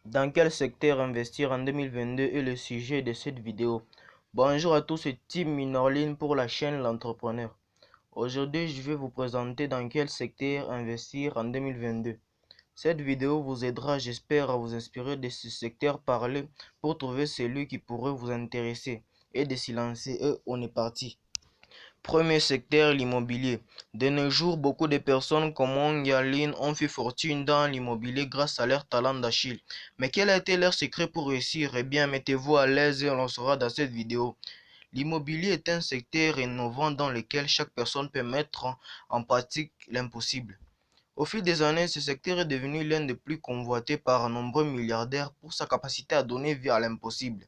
Dans quel secteur investir en 2022 est le sujet de cette vidéo. Bonjour à tous, c'est Tim Minorline pour la chaîne L'Entrepreneur. Aujourd'hui, je vais vous présenter dans quel secteur investir en 2022. Cette vidéo vous aidera, j'espère, à vous inspirer de ce secteur parlé pour trouver celui qui pourrait vous intéresser et de s'y lancer. Et on est parti. Premier secteur, l'immobilier. De nos jours, beaucoup de personnes comme Yaline ont fait fortune dans l'immobilier grâce à leur talent d'Achille. Mais quel a été leur secret pour réussir? Eh bien, mettez-vous à l'aise et on le saura dans cette vidéo. L'immobilier est un secteur innovant dans lequel chaque personne peut mettre en pratique l'impossible. Au fil des années, ce secteur est devenu l'un des plus convoités par nombreux milliardaires pour sa capacité à donner vie à l'impossible.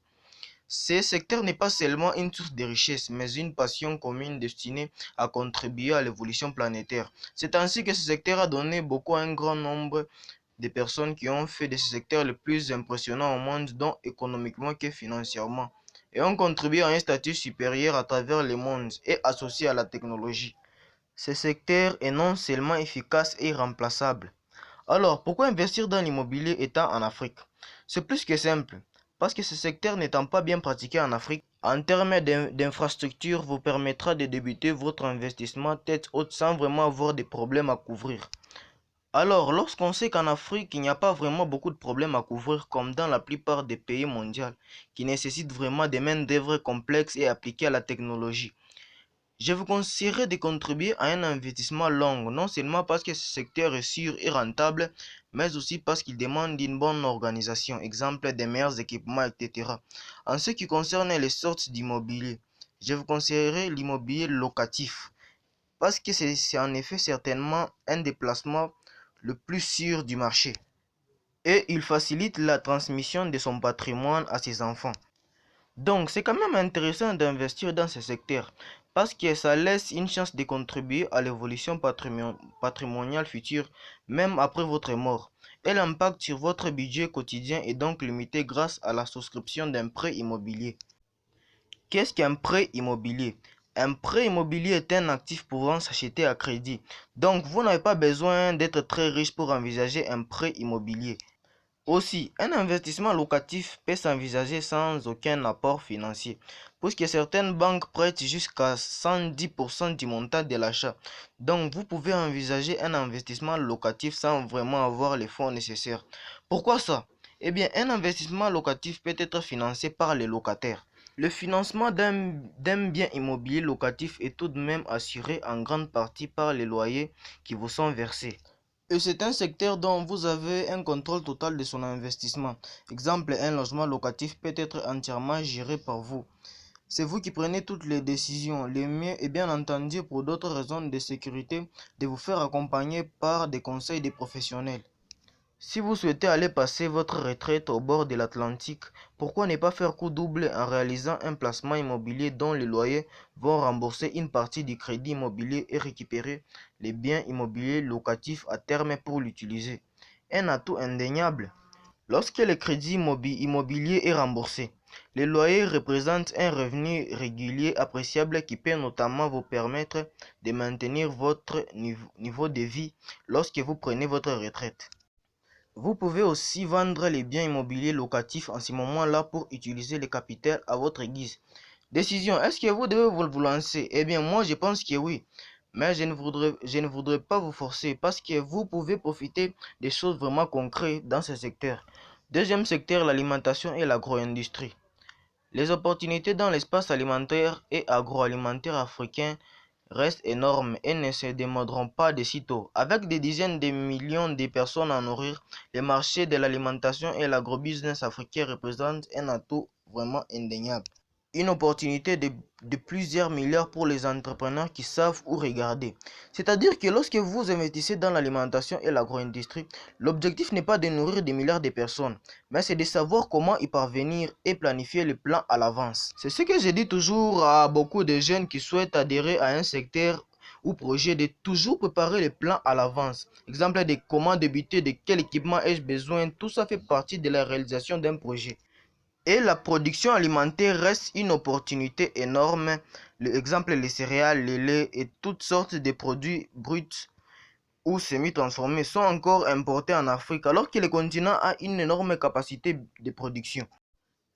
Ce secteur n'est pas seulement une source de richesse, mais une passion commune destinée à contribuer à l'évolution planétaire. C'est ainsi que ce secteur a donné beaucoup à un grand nombre de personnes qui ont fait de ce secteur le plus impressionnant au monde, tant économiquement que financièrement, et ont contribué à un statut supérieur à travers le monde et associé à la technologie. Ce secteur est non seulement efficace et irremplaçable. Alors, pourquoi investir dans l'immobilier étant en Afrique? C'est plus que simple. Parce que ce secteur n'étant pas bien pratiqué en Afrique, en termes d'infrastructure, vous permettra de débuter votre investissement tête haute sans vraiment avoir de problèmes à couvrir. Alors, lorsqu'on sait qu'en Afrique, il n'y a pas vraiment beaucoup de problèmes à couvrir comme dans la plupart des pays mondiaux, qui nécessitent vraiment des main-d'œuvre complexes et appliquées à la technologie, je vous conseillerais de contribuer à un investissement long, non seulement parce que ce secteur est sûr et rentable, mais aussi parce qu'il demande une bonne organisation, exemple des meilleurs équipements, etc. En ce qui concerne les sortes d'immobilier, je vous conseillerais l'immobilier locatif, parce que c'est en effet certainement un des placements le plus sûr du marché, et il facilite la transmission de son patrimoine à ses enfants. Donc, c'est quand même intéressant d'investir dans ce secteur parce que ça laisse une chance de contribuer à l'évolution patrimoniale future, même après votre mort. Et l'impact sur votre budget quotidien est donc limité grâce à la souscription d'un prêt immobilier. Qu'est-ce qu'un prêt immobilier? Un prêt immobilier est un actif pouvant s'acheter à crédit. Donc, vous n'avez pas besoin d'être très riche pour envisager un prêt immobilier. Aussi, un investissement locatif peut s'envisager sans aucun apport financier, puisque certaines banques prêtent jusqu'à 110% du montant de l'achat. Donc, vous pouvez envisager un investissement locatif sans vraiment avoir les fonds nécessaires. Pourquoi ça? Eh bien, un investissement locatif peut être financé par les locataires. Le financement d'un bien immobilier locatif est tout de même assuré en grande partie par les loyers qui vous sont versés. Et c'est un secteur dont vous avez un contrôle total de son investissement. Exemple, un logement locatif peut être entièrement géré par vous. C'est vous qui prenez toutes les décisions. Le mieux est bien entendu pour d'autres raisons de sécurité de vous faire accompagner par des conseils des professionnels. Si vous souhaitez aller passer votre retraite au bord de l'Atlantique, pourquoi ne pas faire coup double en réalisant un placement immobilier dont les loyers vont rembourser une partie du crédit immobilier et récupérer les biens immobiliers locatifs à terme pour l'utiliser. Un atout indéniable. Lorsque le crédit immobilier est remboursé, les loyers représentent un revenu régulier appréciable qui peut notamment vous permettre de maintenir votre niveau de vie lorsque vous prenez votre retraite. Vous pouvez aussi vendre les biens immobiliers locatifs en ce moment-là pour utiliser le capital à votre guise. Décision, est-ce que vous devez vous lancer? Eh bien, moi, je pense que oui. Mais je ne voudrais pas vous forcer parce que vous pouvez profiter des choses vraiment concrètes dans ce secteur. Deuxième secteur, l'alimentation et l'agro-industrie. Les opportunités dans l'espace alimentaire et agroalimentaire africain restent énormes et ne se démoderont pas de sitôt. Avec des dizaines de millions de personnes à nourrir, les marchés de l'alimentation et l'agrobusiness africain représentent un atout vraiment indéniable. Une opportunité de plusieurs milliards pour les entrepreneurs qui savent où regarder. C'est-à-dire que lorsque vous investissez dans l'alimentation et l'agro-industrie, l'objectif n'est pas de nourrir des milliards de personnes, mais c'est de savoir comment y parvenir et planifier le plan à l'avance. C'est ce que je dis toujours à beaucoup de jeunes qui souhaitent adhérer à un secteur ou projet, de toujours préparer le plan à l'avance. Exemple de comment débuter, de quel équipement ai-je besoin, tout ça fait partie de la réalisation d'un projet. Et la production alimentaire reste une opportunité énorme. L'exemple, les céréales, le lait et toutes sortes de produits bruts ou semi-transformés sont encore importés en Afrique alors que le continent a une énorme capacité de production.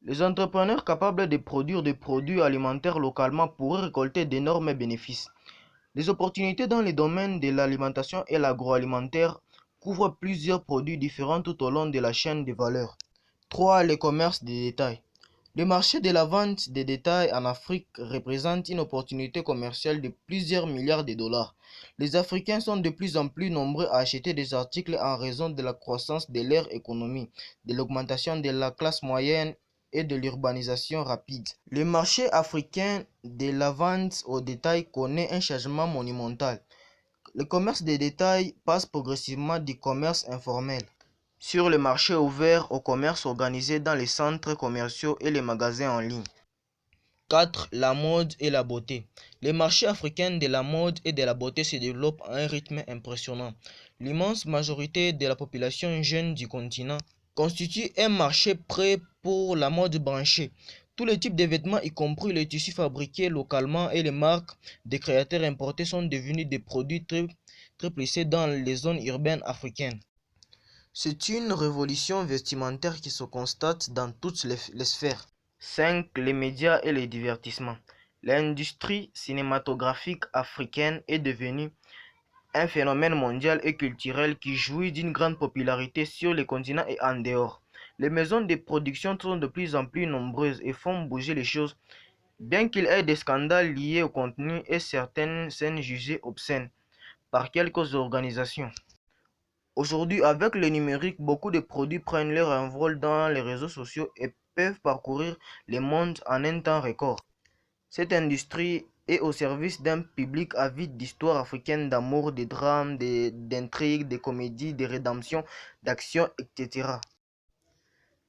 Les entrepreneurs capables de produire des produits alimentaires localement pourraient récolter d'énormes bénéfices. Les opportunités dans les domaines de l'alimentation et l'agroalimentaire couvrent plusieurs produits différents tout au long de la chaîne de valeur. 3. Le commerce de détail. Le marché de la vente de détail en Afrique représente une opportunité commerciale de plusieurs milliards de dollars. Les Africains sont de plus en plus nombreux à acheter des articles en raison de la croissance de leur économie, de l'augmentation de la classe moyenne et de l'urbanisation rapide. Le marché africain de la vente au détail connaît un changement monumental. Le commerce de détail passe progressivement du commerce informel sur le marché ouvert au commerce organisé dans les centres commerciaux et les magasins en ligne. 4. La mode et la beauté. Le marché africain de la mode et de la beauté se développe à un rythme impressionnant. L'immense majorité de la population jeune du continent constitue un marché prêt pour la mode branchée. Tous les types de vêtements, y compris les tissus fabriqués localement et les marques des créateurs importés, sont devenus des produits très prisés dans les zones urbaines africaines. C'est une révolution vestimentaire qui se constate dans toutes les sphères. 5. Les médias et les divertissements. L'industrie cinématographique africaine est devenue un phénomène mondial et culturel qui jouit d'une grande popularité sur le continent et en dehors. Les maisons de production sont de plus en plus nombreuses et font bouger les choses, bien qu'il y ait des scandales liés au contenu et certaines scènes jugées obscènes par quelques organisations. Aujourd'hui, avec le numérique, beaucoup de produits prennent leur envol dans les réseaux sociaux et peuvent parcourir le monde en un temps record. Cette industrie est au service d'un public avide d'histoires africaines, d'amour, de drames, d'intrigues, de comédies, de rédemption, d'action, etc.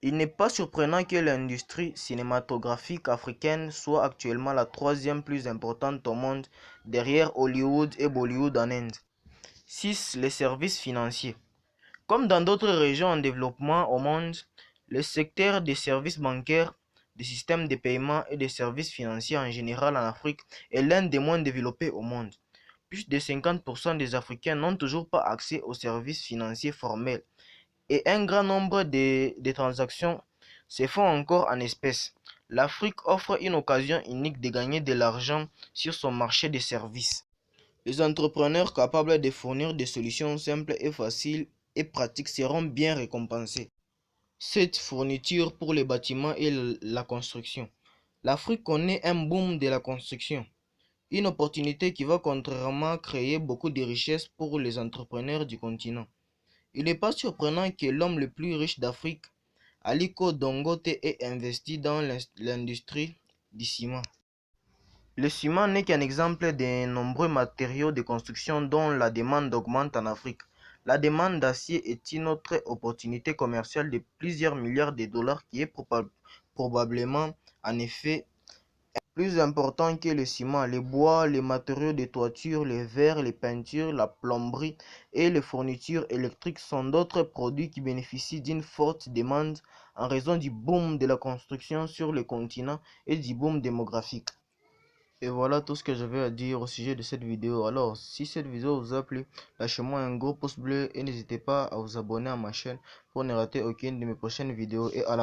Il n'est pas surprenant que l'industrie cinématographique africaine soit actuellement la troisième plus importante au monde, derrière Hollywood et Bollywood en Inde. 6. Les services financiers. Comme dans d'autres régions en développement au monde, le secteur des services bancaires, des systèmes de paiement et des services financiers en général en Afrique est l'un des moins développés au monde. Plus de 50% des Africains n'ont toujours pas accès aux services financiers formels et un grand nombre de transactions se font encore en espèces. L'Afrique offre une occasion unique de gagner de l'argent sur son marché des services. Les entrepreneurs capables de fournir des solutions simples et faciles et pratiques seront bien récompensés. Cette fourniture pour les bâtiments et la construction. L'Afrique connaît un boom de la construction, une opportunité qui va contrairement créer beaucoup de richesses pour les entrepreneurs du continent. Il n'est pas surprenant que l'homme le plus riche d'Afrique, Aliko Dangote, ait investi dans l'industrie du ciment. Le ciment n'est qu'un exemple des nombreux matériaux de construction dont la demande augmente en Afrique. La demande d'acier est une autre opportunité commerciale de plusieurs milliards de dollars qui est probablement en effet plus important que le ciment. Le bois, les matériaux de toiture, les verres, les peintures, la plomberie et les fournitures électriques sont d'autres produits qui bénéficient d'une forte demande en raison du boom de la construction sur le continent et du boom démographique. Et voilà tout ce que j'avais à dire au sujet de cette vidéo. Alors, si cette vidéo vous a plu, lâchez-moi un gros pouce bleu et n'hésitez pas à vous abonner à ma chaîne pour ne rater aucune de mes prochaines vidéos. Et à la